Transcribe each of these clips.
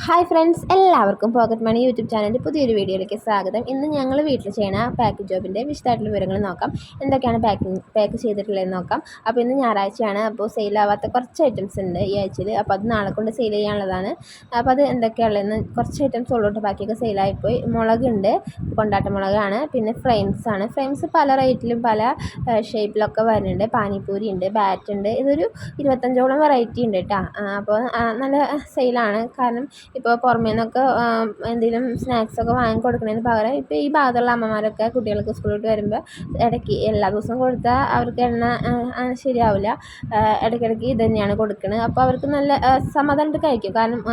Hi friends, എല്ലാവർക്കും pocket money YouTube ചാനലിൻ്റെ പുതിയൊരു വീഡിയോയിലേക്ക് സ്വാഗതം. ഇന്ന് ഞങ്ങൾ വീട്ടിൽ ചെയ്യുന്ന പാക്കിംഗ് ജോബിൻ്റെ വിശദമായിട്ടുള്ള വിവരങ്ങൾ നോക്കാം. എന്തൊക്കെയാണ് പാക്ക് ചെയ്തിട്ടുള്ളതെന്ന് നോക്കാം. അപ്പോൾ ഇന്ന് ഞായറാഴ്ചയാണ്. അപ്പോൾ സെയിലാവാത്ത കുറച്ച് ഐറ്റംസ് ഉണ്ട് ഈ ആഴ്ചയിൽ. അപ്പോൾ അത് നാളെ കൊണ്ട് സെയിൽ ചെയ്യാനുള്ളതാണ്. അപ്പോൾ അത് എന്തൊക്കെയാണുള്ളതെന്ന് കുറച്ച് ഐറ്റംസ് ഉള്ളോട്ട് ബാക്കിയൊക്കെ സെയിലായിപ്പോയി. മുളകുണ്ട്, കൊണ്ടാട്ട മുളകാണ്. പിന്നെ ഫ്രെയിംസ് ആണ്. ഫ്രെയിംസ് പല റേറ്റിലും പല ഷേപ്പിലൊക്കെ വരുന്നുണ്ട്. പാനിപ്പൂരി ഉണ്ട്, ബാറ്റ് ഉണ്ട്. ഇതൊരു 25ഓളം വെറൈറ്റി ഉണ്ട് കേട്ടോ. അപ്പോൾ നല്ല സെയിലാണ്. കാരണം ഇപ്പോൾ പുറമേ നിന്നൊക്കെ എന്തെങ്കിലും സ്നാക്സൊക്കെ വാങ്ങിക്കൊടുക്കുന്നതിന് പകരം ഇപ്പോൾ ഈ ഭാഗത്തുള്ള അമ്മമാരൊക്കെ കുട്ടികൾക്ക് സ്കൂളിലോട്ട് വരുമ്പോൾ ഇടയ്ക്ക് എല്ലാ ദിവസവും കൊടുത്താൽ അവർക്ക് എണ്ണ ശരിയാവില്ല. ഇടയ്ക്കിടയ്ക്ക് ഇത് തന്നെയാണ് കൊടുക്കുന്നത്. അപ്പോൾ അവർക്ക് നല്ല സമാധാനമായിട്ട് കഴിക്കും. കാരണം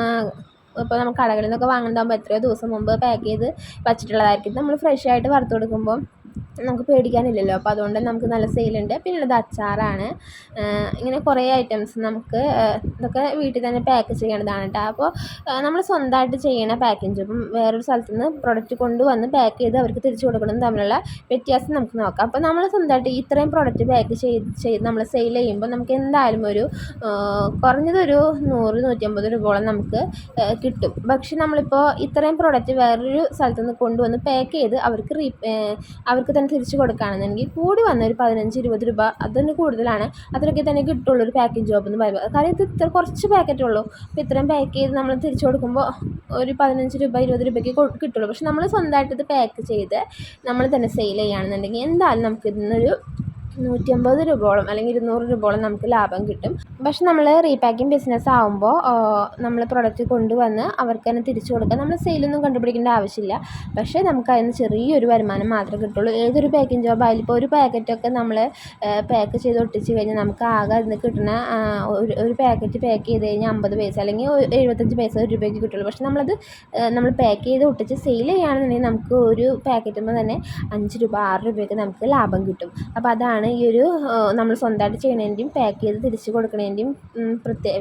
ഇപ്പോൾ നമുക്ക് കടകളിൽ നിന്നൊക്കെ വാങ്ങുന്നതാകുമ്പോൾ എത്രയോ ദിവസം മുമ്പ് പാക്ക് ചെയ്ത് വച്ചിട്ടുള്ളതായിരിക്കും. നമ്മൾ ഫ്രഷ് ആയിട്ട് വറുത്ത് കൊടുക്കുമ്പോൾ നമുക്ക് പേടിക്കാനില്ലല്ലോ. അപ്പോൾ അതുകൊണ്ട് നമുക്ക് നല്ല സെയിലുണ്ട്. പിന്നെ ഉള്ളത് അച്ചാറാണ്. ഇങ്ങനെ കുറേ ഐറ്റംസ് നമുക്ക് ഇതൊക്കെ വീട്ടിൽ തന്നെ പാക്ക് ചെയ്യണതാണ് കേട്ടോ. അപ്പോൾ നമ്മൾ സ്വന്തമായിട്ട് ചെയ്യണ പാക്കിങ് ജോബും വേറൊരു സ്ഥലത്ത് നിന്ന് പ്രൊഡക്റ്റ് കൊണ്ടുവന്ന് പാക്ക് ചെയ്ത് അവർക്ക് തിരിച്ചു കൊടുക്കുന്നതും തമ്മിലുള്ള വ്യത്യാസം നമുക്ക് നോക്കാം. അപ്പോൾ നമ്മൾ സ്വന്തമായിട്ട് ഇത്രയും പ്രൊഡക്റ്റ് പാക്ക് ചെയ്ത് നമ്മൾ സെയിൽ ചെയ്യുമ്പോൾ നമുക്ക് എന്തായാലും ഒരു കുറഞ്ഞതൊരു 100-150 രൂപയോളം നമുക്ക് കിട്ടും. പക്ഷെ നമ്മളിപ്പോൾ ഇത്രയും പ്രൊഡക്റ്റ് വേറൊരു സ്ഥലത്ത് നിന്ന് കൊണ്ടുവന്ന് പാക്ക് ചെയ്ത് അവർക്ക് തന്നെ തിരിച്ചു കൊടുക്കുകയാണെന്നുണ്ടെങ്കിൽ കൂടി വന്ന ഒരു 15-20 രൂപ, അതിന് കൂടുതലാണ്, അതിലൊക്കെ തന്നെ കിട്ടുള്ളൂ ഒരു പാക്കിംഗ് ജോബ് എന്ന് പറയുമ്പോൾ. കാരണം ഇത് ഇത്ര കുറച്ച് പാക്കറ്റേ ഉള്ളൂ. അപ്പോൾ ഇത്രയും പാക്ക് ചെയ്ത് നമ്മൾ തിരിച്ചു കൊടുക്കുമ്പോൾ ഒരു 15 രൂപ 20 രൂപയ്ക്ക് കിട്ടുള്ളൂ. പക്ഷെ നമ്മൾ സ്വന്തമായിട്ട് ഇത് പാക്ക് ചെയ്ത് നമ്മൾ തന്നെ സെയിൽ ചെയ്യുകയാണെന്നുണ്ടെങ്കിൽ എന്തായാലും നമുക്ക് ഇതിനൊരു 150 രൂപയോളം അല്ലെങ്കിൽ 200 രൂപയോളം നമുക്ക് ലാഭം കിട്ടും. പക്ഷെ നമ്മൾ റീപാക്കിംഗ് ബിസിനസ് ആകുമ്പോൾ നമ്മൾ പ്രൊഡക്റ്റ് കൊണ്ടുവന്ന് അവർക്ക് തന്നെ തിരിച്ചു കൊടുക്കുക. നമ്മൾ സെയിലൊന്നും കണ്ടുപിടിക്കേണ്ട ആവശ്യമില്ല. പക്ഷേ നമുക്ക് അതിന് ചെറിയൊരു വരുമാനം മാത്രമേ കിട്ടുള്ളൂ. ഏതൊരു പാക്കിംഗ് ജോബ് ആയാലും ഇപ്പോൾ ഒരു പാക്കറ്റൊക്കെ നമ്മൾ പാക്ക് ചെയ്ത് ഒട്ടിച്ച് കഴിഞ്ഞാൽ നമുക്ക് ആകെ അതിന് കിട്ടുന്ന ഒരു പാക്കറ്റ് പാക്ക് ചെയ്ത് കഴിഞ്ഞാൽ 50 പൈസ അല്ലെങ്കിൽ 75 പൈസ, 1 രൂപയ്ക്ക് കിട്ടുള്ളൂ. പക്ഷെ നമ്മൾ പാക്ക് ചെയ്ത് ഒട്ടിച്ച് സെയിൽ ചെയ്യുകയാണെന്നുണ്ടെങ്കിൽ നമുക്ക് ഒരു പാക്കറ്റുമ്പോൾ തന്നെ 5 രൂപ 6 രൂപയ്ക്ക് നമുക്ക് ലാഭം കിട്ടും. അപ്പോൾ അതാണ് ഈ ഒരു നമ്മൾ സ്വന്തമായിട്ട് ചെയ്യുന്നതിൻ്റെയും പാക്ക് ചെയ്ത് തിരിച്ച് കൊടുക്കുന്നതിൻ്റെയും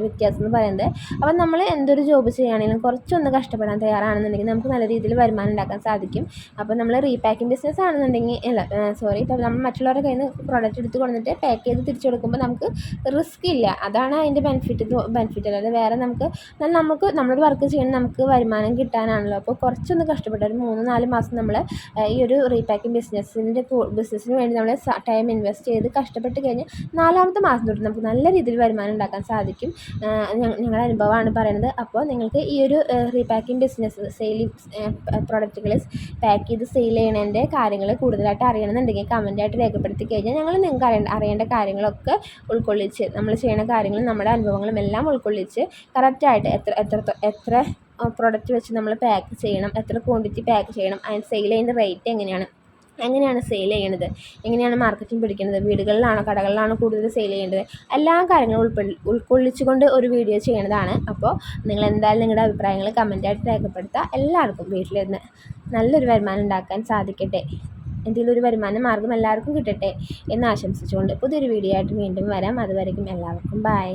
വ്യത്യാസം എന്ന് പറയുന്നത്. അപ്പം നമ്മൾ എന്തൊരു ജോബ് ചെയ്യുകയാണെങ്കിലും കുറച്ചൊന്ന് കഷ്ടപ്പെടാൻ തയ്യാറാണെന്നുണ്ടെങ്കിൽ നമുക്ക് നല്ല രീതിയിൽ വരുമാനം ഉണ്ടാക്കാൻ സാധിക്കും. അപ്പോൾ നമ്മൾ റീപാക്കിംഗ് ബിസിനസ് ആണെന്നുണ്ടെങ്കിൽ ഇപ്പോൾ നമ്മൾ മറ്റുള്ളവരുടെ കയ്യിൽ നിന്ന് പ്രോഡക്റ്റ് എടുത്ത് കൊണ്ടിട്ട് പാക്ക് ചെയ്ത് തിരിച്ചു കൊടുക്കുമ്പോൾ നമുക്ക് റിസ്ക് ഇല്ല. അതാണ് അതിൻ്റെ ബെനിഫിറ്റ് അല്ലാതെ വേറെ നമുക്ക് നമ്മളൊരു വർക്ക് ചെയ്യണം, നമുക്ക് വരുമാനം കിട്ടാനാണല്ലോ. അപ്പോൾ കുറച്ചൊന്ന് കഷ്ടപ്പെട്ട ഒരു 3-4 മാസം നമ്മൾ ഈ ഒരു റീപാക്കിംഗ് ബിസിനസ്സിന് വേണ്ടി നമ്മൾ ടൈം ഇൻവെസ്റ്റ് ചെയ്ത് കഷ്ടപ്പെട്ട് കഴിഞ്ഞ് 4ാമത്തെ മാസം തൊട്ട് നമുക്ക് നല്ല രീതിയിൽ വരുമാനം ഉണ്ടാക്കാൻ സാധിക്കും. ഞങ്ങളുടെ അനുഭവമാണ് പറയുന്നത്. അപ്പോൾ നിങ്ങൾക്ക് ഈ ഒരു റീപാക്കിംഗ് ബിസിനസ് പ്രൊഡക്റ്റുകൾ പാക്ക് ചെയ്ത് സെയിൽ ചെയ്യണതിൻ്റെ കാര്യങ്ങൾ കൂടുതലായിട്ട് അറിയണമെന്നുണ്ടെങ്കിൽ കമൻറ്റായിട്ട് രേഖപ്പെടുത്തി കഴിഞ്ഞാൽ ഞങ്ങൾ നിങ്ങൾക്ക് അറിയേണ്ട കാര്യങ്ങളൊക്കെ ഉൾക്കൊള്ളിച്ച് നമ്മൾ ചെയ്യുന്ന കാര്യങ്ങളും നമ്മുടെ അനുഭവങ്ങളും എല്ലാം ഉൾക്കൊള്ളിച്ച് കറക്റ്റായിട്ട് എത്ര പ്രൊഡക്റ്റ് വെച്ച് നമ്മൾ പാക്ക് ചെയ്യണം, എത്ര ക്വാണ്ടിറ്റി പാക്ക് ചെയ്യണം, അതിന് സെയിൽ ചെയ്യുന്ന റേറ്റ് എങ്ങനെയാണ് സെയിൽ ചെയ്യണത്, എങ്ങനെയാണ് മാർക്കറ്റിംഗ് പിടിക്കുന്നത്, വീടുകളിലാണോ കടകളിലാണോ കൂടുതൽ സെയിൽ ചെയ്യേണ്ടത്, എല്ലാ കാര്യങ്ങളും ഉൾക്കൊള്ളിച്ചുകൊണ്ട് ഒരു വീഡിയോ ചെയ്യണതാണ്. അപ്പോൾ നിങ്ങൾ എന്തായാലും നിങ്ങളുടെ അഭിപ്രായങ്ങൾ കമൻറ്റായിട്ട് രേഖപ്പെടുത്തുക. എല്ലാവർക്കും വീട്ടിലിരുന്ന് നല്ലൊരു വരുമാനം ഉണ്ടാക്കാൻ സാധിക്കട്ടെ, എന്തെങ്കിലും ഒരു വരുമാന മാർഗ്ഗം എല്ലാവർക്കും കിട്ടട്ടെ എന്ന് ആശംസിച്ചുകൊണ്ട് പുതിയൊരു വീഡിയോ ആയിട്ട് വീണ്ടും വരാം. അതുവരെയും എല്ലാവർക്കും ബൈ.